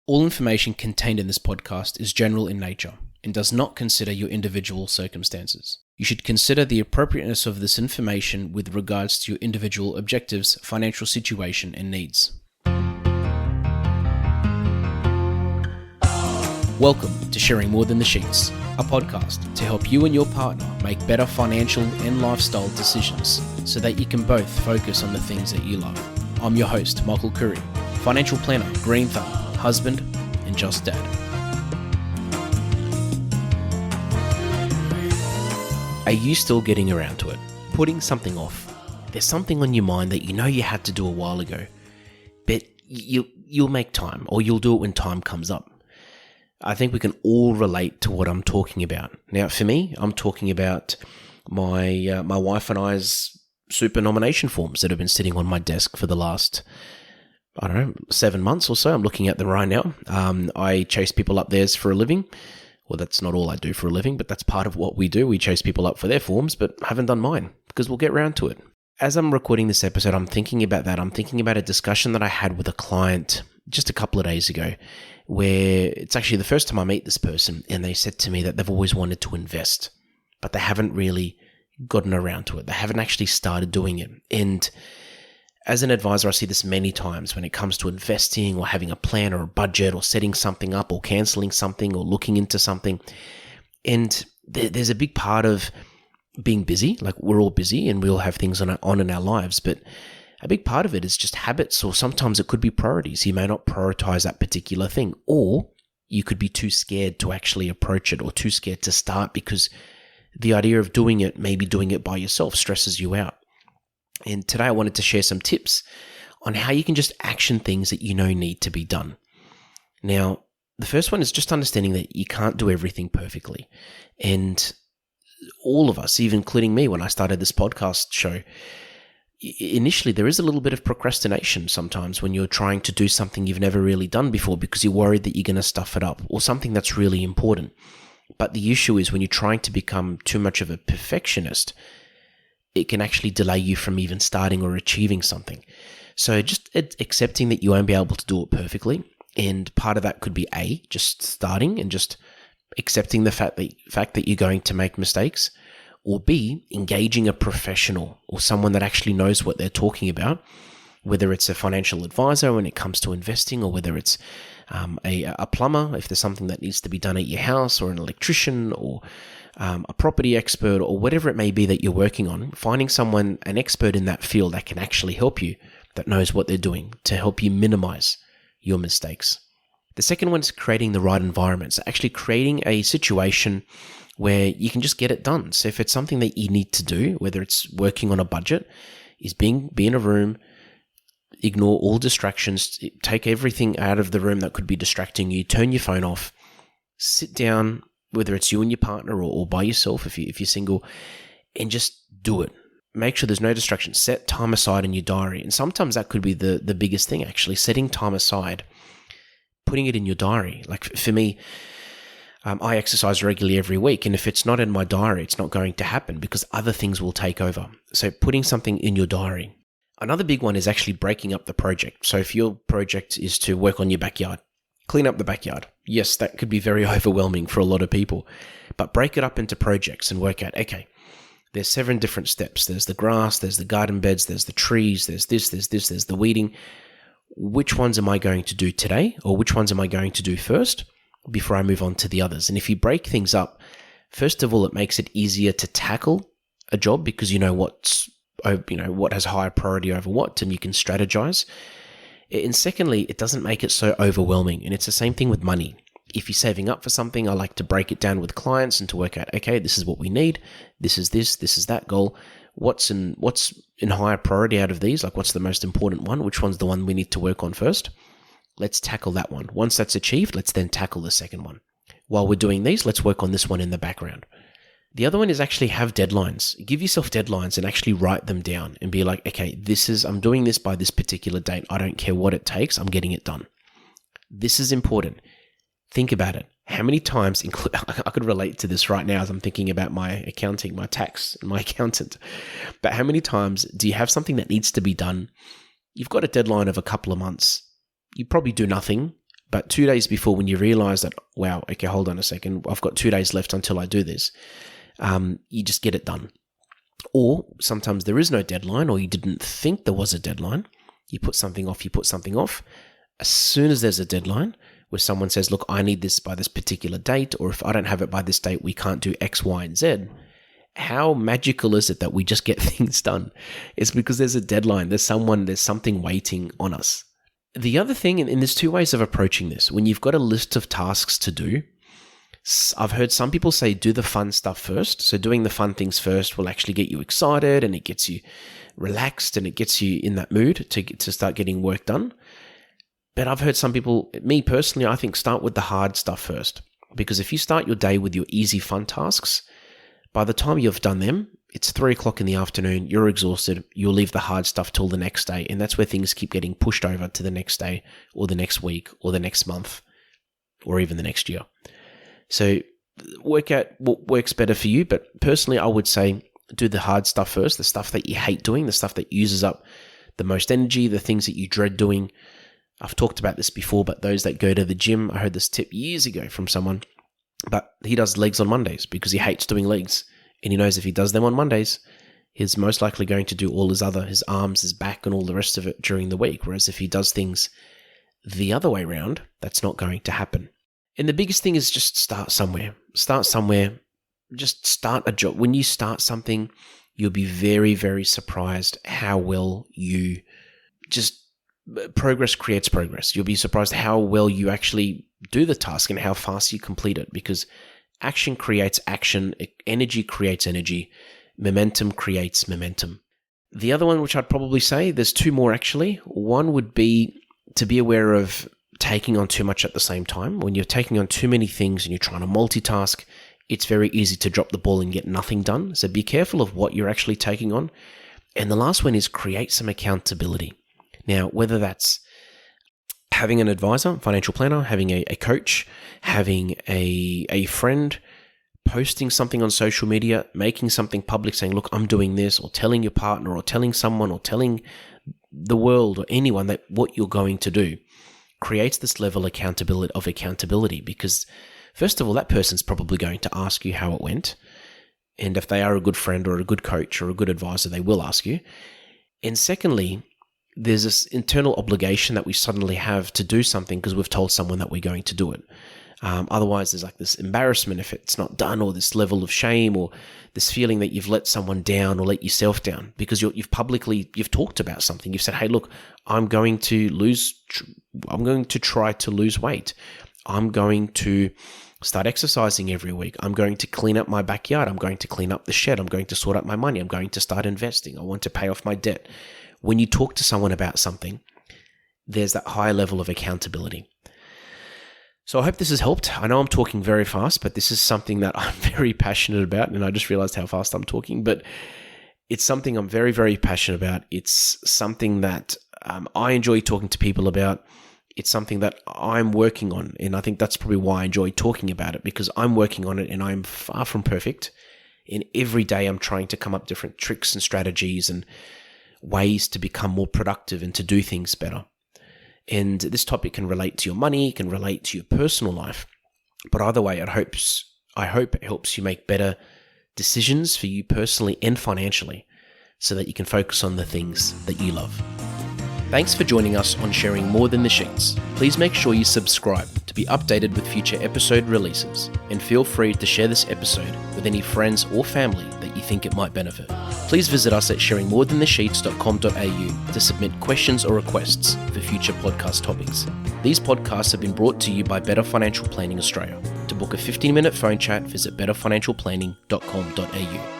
All information contained in this podcast is general in nature and does not consider your individual circumstances. You should consider the appropriateness of this information with regards to your individual objectives, financial situation, and needs. Welcome to Sharing More Than the Sheets, a podcast to help you and your partner make better financial and lifestyle decisions so that you can both focus on the things that you love. I'm your host, Michael Khouri, financial planner, green thumb, husband, and just dad. Are you still getting around to it? Putting something off? There's something on your mind that you know you had to do a while ago, but you'll make time, or you'll do it when time comes up. I think we can all relate to what I'm talking about. Now, for me, I'm talking about my wife and I's super nomination forms that have been sitting on my desk for the last 7 months or so. I'm looking at them right now. I chase people up theirs for a living. Well, that's not all I do for a living, but that's part of what we do. We chase people up for their forms, but I haven't done mine because we'll get around to it. As I'm recording this episode, I'm thinking about that. I'm thinking about a discussion that I had with a client just a couple of days ago, where it's actually the first time I meet this person, and they said to me that they've always wanted to invest, but they haven't really gotten around to it. They haven't actually started doing it. And as an advisor, I see this many times when it comes to investing or having a plan or a budget or setting something up or canceling something or looking into something. And there's a big part of being busy. Like, we're all busy and we all have things on in our lives, but a big part of it is just habits, or sometimes it could be priorities. You may not prioritize that particular thing, or you could be too scared to actually approach it or too scared to start because the idea of doing it, maybe doing it by yourself, stresses you out. And today I wanted to share some tips on how you can just action things that you know need to be done. Now, the first one is just understanding that you can't do everything perfectly. And all of us, even including me when I started this podcast show, initially there is a little bit of procrastination sometimes when you're trying to do something you've never really done before because you're worried that you're going to stuff it up, or something that's really important. But the issue is when you're trying to become too much of a perfectionist, it can actually delay you from even starting or achieving something. So just accepting that you won't be able to do it perfectly. And part of that could be just starting and just accepting the fact that you're going to make mistakes, or B, engaging a professional or someone that actually knows what they're talking about, whether it's a financial advisor when it comes to investing, or whether it's a plumber if there's something that needs to be done at your house, or an electrician, or a property expert, or whatever it may be that you're working on. Finding someone, an expert in that field that can actually help you, that knows what they're doing, to help you minimize your mistakes. The second one is creating the right environment. So actually creating a situation where you can just get it done. So if it's something that you need to do, whether it's working on a budget, is be in a room, ignore all distractions, take everything out of the room that could be distracting you, turn your phone off, sit down, whether it's you and your partner or by yourself if you're single, and just do it. Make sure there's no distractions. Set time aside in your diary. And sometimes that could be the biggest thing, actually, setting time aside, putting it in your diary. Like for me, I exercise regularly every week, and if it's not in my diary, it's not going to happen because other things will take over. So putting something in your diary. Another big one is actually breaking up the project. So if your project is to work on your backyard, clean up the backyard. Yes, that could be very overwhelming for a lot of people, but break it up into projects and work out, okay, there's 7 different steps. There's the grass, there's the garden beds, there's the trees, there's this, there's the weeding. Which ones am I going to do today, or which ones am I going to do first before I move on to the others? And if you break things up, first of all, it makes it easier to tackle a job because you know what has higher priority over what, and you can strategize. And secondly, it doesn't make it so overwhelming. And it's the same thing with money. If you're saving up for something, I like to break it down with clients and to work out, okay, this is what we need. This is that goal. What's in higher priority out of these? Like, what's the most important one? Which one's the one we need to work on first? Let's tackle that one. Once that's achieved, let's then tackle the second one. While we're doing these, let's work on this one in the background. The other one is actually have deadlines. Give yourself deadlines and actually write them down and be like, okay, I'm doing this by this particular date. I don't care what it takes. I'm getting it done. This is important. Think about it. How many times, I could relate to this right now as I'm thinking about my accounting, my tax, and my accountant. But how many times do you have something that needs to be done? You've got a deadline of a couple of months. You probably do nothing, But 2 days before, when you realize that, wow, okay, hold on a second, I've got 2 days left until I do this, you just get it done. Or sometimes there is no deadline, or you didn't think there was a deadline. You put something off. As soon as there's a deadline where someone says, look, I need this by this particular date, or if I don't have it by this date, we can't do X, Y, and Z. How magical is it that we just get things done? It's because there's a deadline. There's something waiting on us. The other thing, and there's two ways of approaching this. When you've got a list of tasks to do, I've heard some people say do the fun stuff first. So doing the fun things first will actually get you excited, and it gets you relaxed, and it gets you in that mood to start getting work done. But I've heard some people, me personally, I think start with the hard stuff first. Because if you start your day with your easy fun tasks, by the time you've done them, it's 3:00 in the afternoon, you're exhausted, you'll leave the hard stuff till the next day. And that's where things keep getting pushed over to the next day, or the next week, or the next month, or even the next year. So work out what works better for you. But personally, I would say do the hard stuff first, the stuff that you hate doing, the stuff that uses up the most energy, the things that you dread doing. I've talked about this before, but those that go to the gym, I heard this tip years ago from someone, but he does legs on Mondays because he hates doing legs. And he knows if he does them on Mondays, he's most likely going to do all his arms, his back, and all the rest of it during the week. Whereas if he does things the other way around, that's not going to happen. And the biggest thing is just start somewhere. Just start a job. When you start something, you'll be very, very surprised how well you just... Progress creates progress. You'll be surprised how well you actually do the task and how fast you complete it, because action creates action, energy creates energy, momentum creates momentum. The other one, which I'd probably say, there's two more actually. One would be to be aware of taking on too much at the same time. When you're taking on too many things and you're trying to multitask, it's very easy to drop the ball and get nothing done. So be careful of what you're actually taking on. And the last one is create some accountability. Now, whether that's having an advisor, financial planner, having a coach, having a friend, posting something on social media, making something public saying, look, I'm doing this, or telling your partner or telling someone or telling the world or anyone that what you're going to do creates this level of accountability, because first of all, that person's probably going to ask you how it went. And if they are a good friend or a good coach or a good advisor, they will ask you. And secondly, there's this internal obligation that we suddenly have to do something because we've told someone that we're going to do it. Otherwise, there's like this embarrassment if it's not done, or this level of shame, or this feeling that you've let someone down or let yourself down because you've talked about something. You've said, hey, look, I'm going to try to lose weight. I'm going to start exercising every week. I'm going to clean up my backyard. I'm going to clean up the shed. I'm going to sort out my money. I'm going to start investing. I want to pay off my debt. When you talk to someone about something, there's that high level of accountability. So I hope this has helped. I know I'm talking very fast, but this is something that I'm very passionate about, and I just realized how fast I'm talking, but it's something I'm very, very passionate about. It's something that I enjoy talking to people about. It's something that I'm working on, and I think that's probably why I enjoy talking about it, because I'm working on it and I'm far from perfect. And every day I'm trying to come up with different tricks and strategies and ways to become more productive and to do things better. And this topic can relate to your money, can relate to your personal life. But either way, I hope it helps you make better decisions for you personally and financially, so that you can focus on the things that you love. Thanks for joining us on Sharing More Than the Sheets. Please make sure you subscribe to be updated with future episode releases, and feel free to share this episode with any friends or family that you think it might benefit. Please visit us at sharingmorethanthesheets.com.au to submit questions or requests for future podcast topics. These podcasts have been brought to you by Better Financial Planning Australia. To book a 15-minute phone chat, visit betterfinancialplanning.com.au.